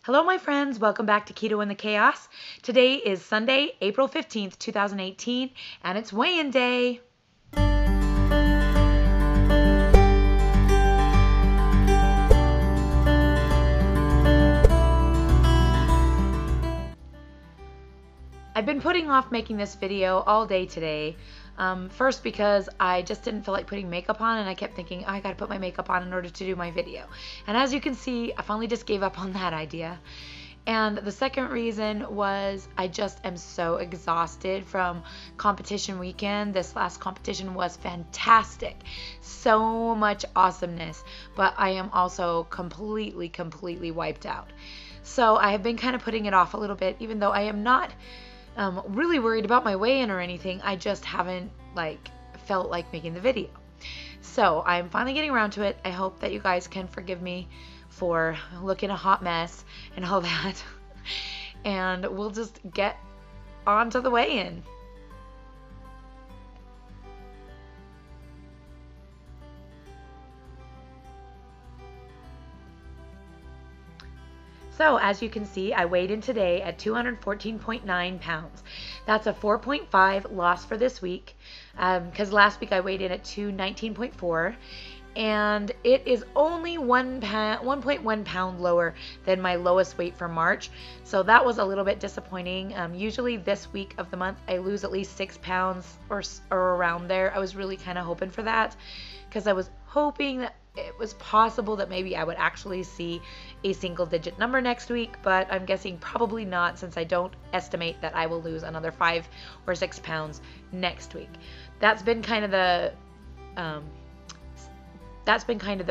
Hello, my friends. Welcome back to Keto in the Chaos. Today is Sunday, April 15th, 2018, and it's weigh-in day. I've been putting off making this video all day today. First because I just didn't feel like putting makeup on, and I kept thinking, I gotta put my makeup on in order to do my video. And as you can see, I finally just gave up on that idea. And the second reason was I just am so exhausted from competition weekend. This last competition was fantastic. So much awesomeness. But I am also completely wiped out. So I have been kind of putting it off a little bit, even though I am not really worried about my weigh-in or anything. I just haven't felt like making the video. So I'm finally getting around to it. I hope that you guys can forgive me for looking a hot mess and all that. And we'll just get on to the weigh-in. So as you can see, I weighed in today at 214.9 pounds. That's a 4.5 loss for this week, because last week I weighed in at 219.4, and it is only 1.1 pound lower than my lowest weight for March. So that was a little bit disappointing. Usually this week of the month I lose at least 6 pounds or around there. I was really kind of hoping for that, because I was hoping that it was possible that maybe I would actually see a single-digit number next week, but I'm guessing probably not, since I don't estimate that I will lose another 5 or 6 pounds next week. That's been kind of the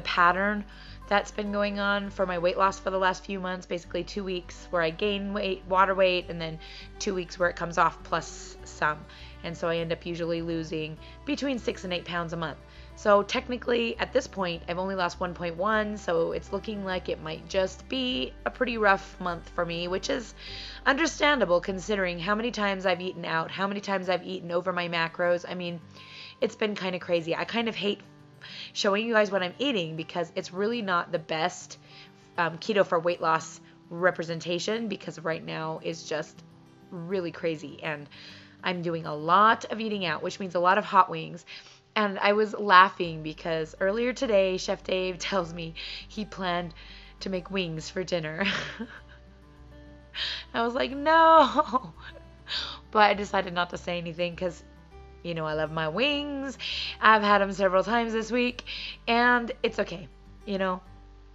pattern that's been going on for my weight loss for the last few months. Basically 2 weeks where I gain weight, water weight, and then 2 weeks where it comes off plus some. And so I end up usually losing between 6 and 8 pounds a month. So technically at this point I've only lost 1.1, so it's looking like it might just be a pretty rough month for me, which is understandable considering how many times I've eaten out, how many times I've eaten over my macros. I mean, it's been kind of crazy. I kind of hate showing you guys what I'm eating because it's really not the best keto for weight loss representation, because right now is just really crazy, and I'm doing a lot of eating out, which means a lot of hot wings. And I was laughing because earlier today, Chef Dave tells me he planned to make wings for dinner. I was like, no. But I decided not to say anything because, you know, I love my wings. I've had them several times this week, and it's okay. You know,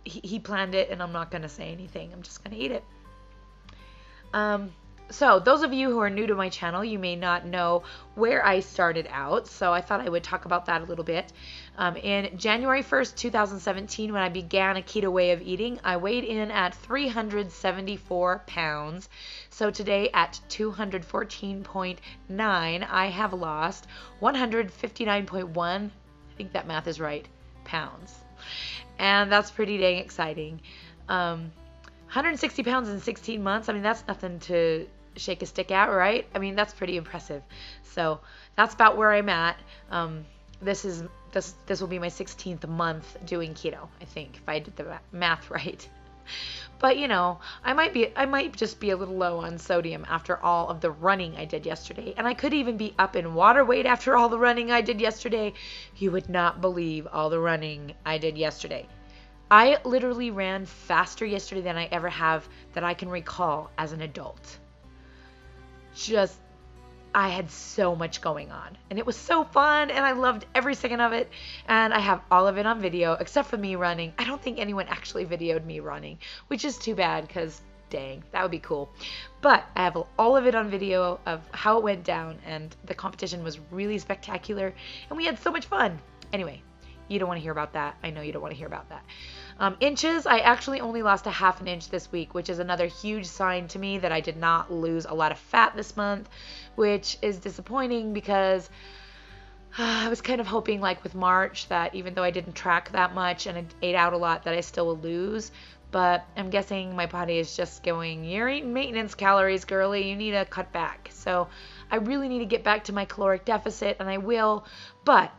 he planned it, and I'm not going to say anything. I'm just going to eat it. So those of you who are new to my channel, you may not know where I started out, so I thought I would talk about that a little bit. In January 1st, 2017, when I began a keto way of eating, I weighed in at 374 pounds. So today at 214.9, I have lost 159.1, I think that math is right, pounds. And that's pretty dang exciting. 160 pounds in 16 months. I mean, that's nothing to shake a stick at, right? I mean, that's pretty impressive. So that's about where I'm at. This will be my 16th month doing keto, I think, if I did the math right. But you know, I might just be a little low on sodium after all of the running I did yesterday. And I could even be up in water weight after all the running I did yesterday. You would not believe all the running I did yesterday. I literally ran faster yesterday than I ever have that I can recall as an adult. I had so much going on, and it was so fun, and I loved every second of it, and I have all of it on video except for me running. I don't think anyone actually videoed me running, which is too bad because dang, that would be cool. But I have all of it on video of how it went down, and the competition was really spectacular, and we had so much fun. Anyway, you don't want to hear about that. I know you don't want to hear about that. Inches, I actually only lost a half an inch this week, which is another huge sign to me that I did not lose a lot of fat this month, which is disappointing because I was kind of hoping, like with March, that even though I didn't track that much and I ate out a lot, that I still will lose. But I'm guessing my body is just going, you're eating maintenance calories, girly. You need to cut back. So I really need to get back to my caloric deficit, and I will. But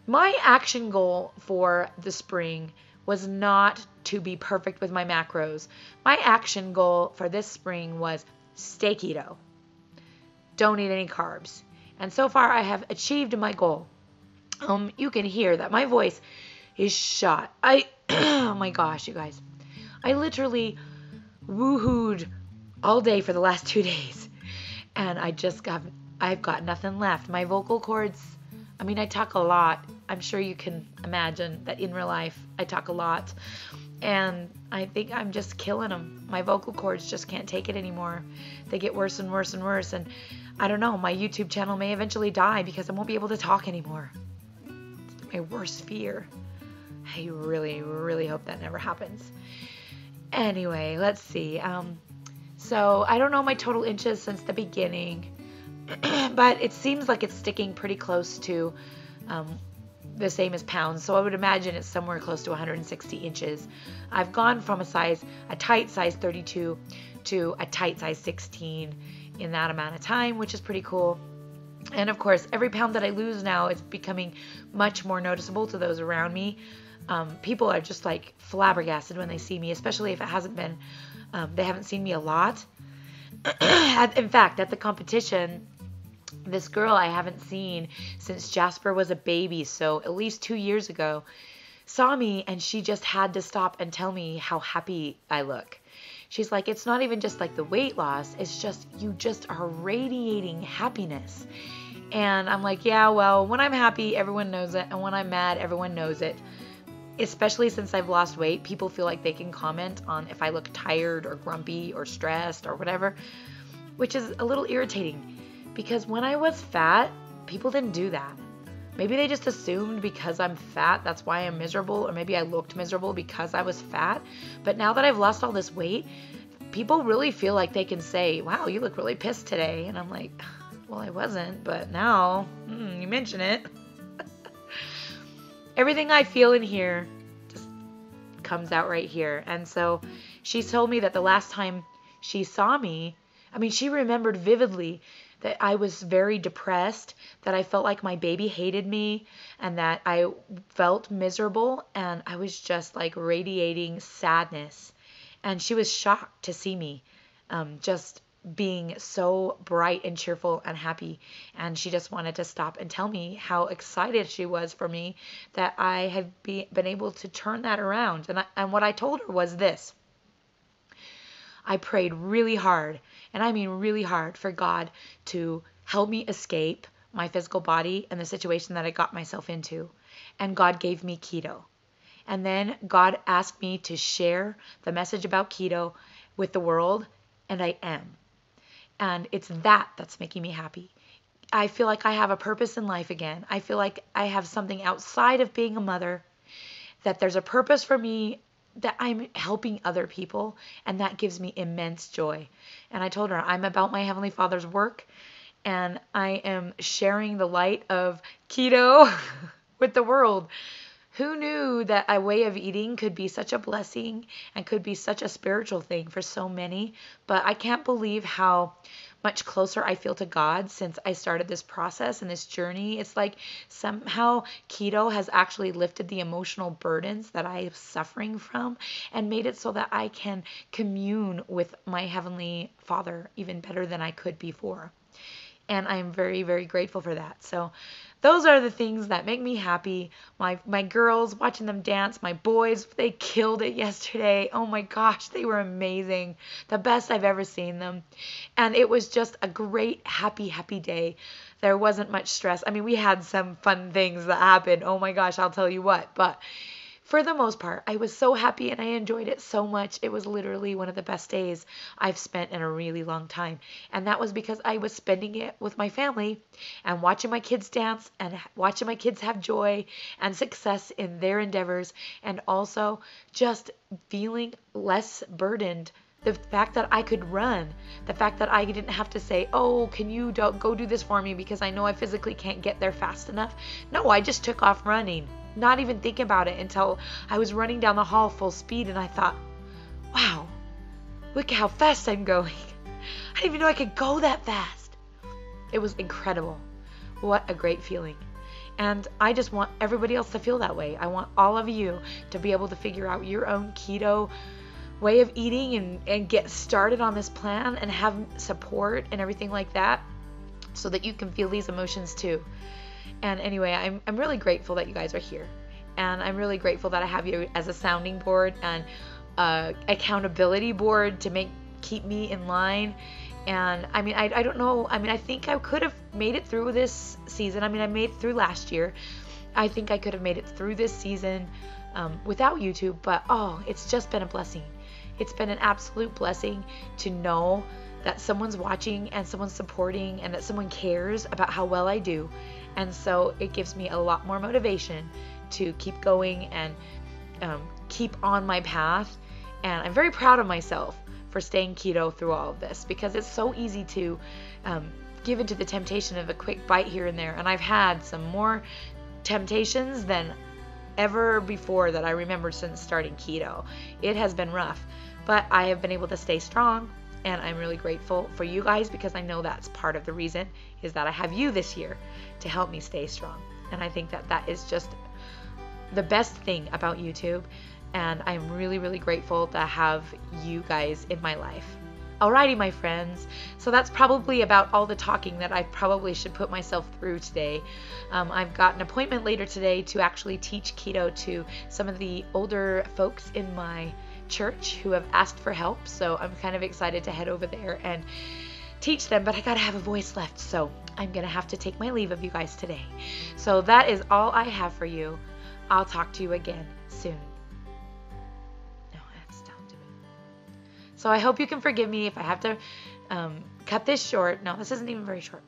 my action goal for the spring was not to be perfect with my macros. My action goal for this spring was stay keto. Don't eat any carbs. And so far I have achieved my goal. You can hear that my voice is shot. Oh my gosh, you guys. I literally woohooed all day for the last 2 days. And I've got nothing left. My vocal cords, I mean, I talk a lot. I'm sure you can imagine that in real life, I talk a lot. And I think I'm just killing them. My vocal cords just can't take it anymore. They get worse and worse and worse. And I don't know, my YouTube channel may eventually die because I won't be able to talk anymore. It's my worst fear. I really, really hope that never happens. Anyway, let's see. So I don't know my total inches since the beginning, but it seems like it's sticking pretty close to the same as pounds. So I would imagine it's somewhere close to 160 inches. I've gone from a tight size 32 to a tight size 16 in that amount of time, which is pretty cool. And of course, every pound that I lose now is becoming much more noticeable to those around me. People are just like flabbergasted when they see me, especially if it hasn't been, they haven't seen me a lot. In fact, at the competition, this girl I haven't seen since Jasper was a baby, so at least 2 years ago, saw me and she just had to stop and tell me how happy I look. She's like, it's not even just like the weight loss, it's just, you just are radiating happiness. And I'm like, yeah, well, when I'm happy, everyone knows it. And when I'm mad, everyone knows it. Especially since I've lost weight, people feel like they can comment on if I look tired or grumpy or stressed or whatever, which is a little irritating because when I was fat, people didn't do that. Maybe they just assumed because I'm fat, that's why I'm miserable, or maybe I looked miserable because I was fat. But now that I've lost all this weight, people really feel like they can say, wow, you look really pissed today. And I'm like, well, I wasn't, but now you mention it. Everything I feel in here just comes out right here. And so she told me that the last time she saw me, I mean, she remembered vividly that I was very depressed, that I felt like my baby hated me, and that I felt miserable, and I was just like radiating sadness. And she was shocked to see me just being so bright and cheerful and happy. And she just wanted to stop and tell me how excited she was for me that I had been able to turn that around. And what I told her was this. I prayed really hard, and I mean really hard, for God to help me escape my physical body and the situation that I got myself into. And God gave me keto. And then God asked me to share the message about keto with the world, and I am. And it's that's making me happy. I feel like I have a purpose in life again. I feel like I have something outside of being a mother, that there's a purpose for me, that I'm helping other people, and that gives me immense joy. And I told her I'm about my Heavenly Father's work, and I am sharing the light of keto with the world. Who knew that a way of eating could be such a blessing and could be such a spiritual thing for so many? But I can't believe how much closer I feel to God since I started this process and this journey. It's like somehow keto has actually lifted the emotional burdens that I am suffering from and made it so that I can commune with my Heavenly Father even better than I could before. And I'm very, very grateful for that. So those are the things that make me happy. My girls, watching them dance. My boys, they killed it yesterday. Oh my gosh, they were amazing. The best I've ever seen them. And it was just a great, happy, happy day. There wasn't much stress. I mean, we had some fun things that happened. Oh my gosh, I'll tell you what. But for the most part, I was so happy and I enjoyed it so much. It was literally one of the best days I've spent in a really long time. And that was because I was spending it with my family and watching my kids dance and watching my kids have joy and success in their endeavors, and also just feeling less burdened. The fact that I could run, the fact that I didn't have to say, oh, can you go do this for me because I know I physically can't get there fast enough. No, I just took off running. Not even thinking about it until I was running down the hall full speed, and I thought, wow, look how fast I'm going. I didn't even know I could go that fast. It was incredible. What a great feeling. And I just want everybody else to feel that way. I want all of you to be able to figure out your own keto way of eating and get started on this plan and have support and everything like that, so that you can feel these emotions too. And anyway, I'm really grateful that you guys are here. And I'm really grateful that I have you as a sounding board and accountability board to keep me in line. And I mean, I don't know. I mean, I think I could have made it through this season. I mean, I made it through last year. I think I could have made it through this season without YouTube. But it's just been a blessing. It's been an absolute blessing to know that someone's watching and someone's supporting and that someone cares about how well I do. And so it gives me a lot more motivation to keep going and keep on my path. And I'm very proud of myself for staying keto through all of this, because it's so easy to give into the temptation of a quick bite here and there. And I've had some more temptations than ever before that I remember since starting keto. It has been rough, but I have been able to stay strong. And I'm really grateful for you guys, because I know that's part of the reason is that I have you this year to help me stay strong. And I think that is just the best thing about YouTube. And I'm really, really grateful to have you guys in my life. Alrighty, my friends. So that's probably about all the talking that I probably should put myself through today. I've got an appointment later today to actually teach keto to some of the older folks in my church who have asked for help. So I'm kind of excited to head over there and teach them, but I gotta have a voice left, so I'm gonna have to take my leave of you guys today. So that is all I have for you. I'll talk to you again soon. No, that's down to it. So I hope you can forgive me if I have to cut this short. No, this isn't even very short.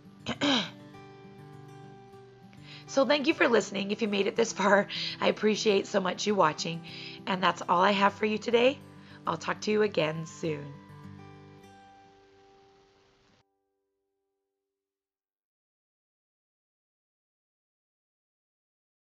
So thank you for listening. If you made it this far, I appreciate so much you watching. And that's all I have for you today. I'll talk to you again soon.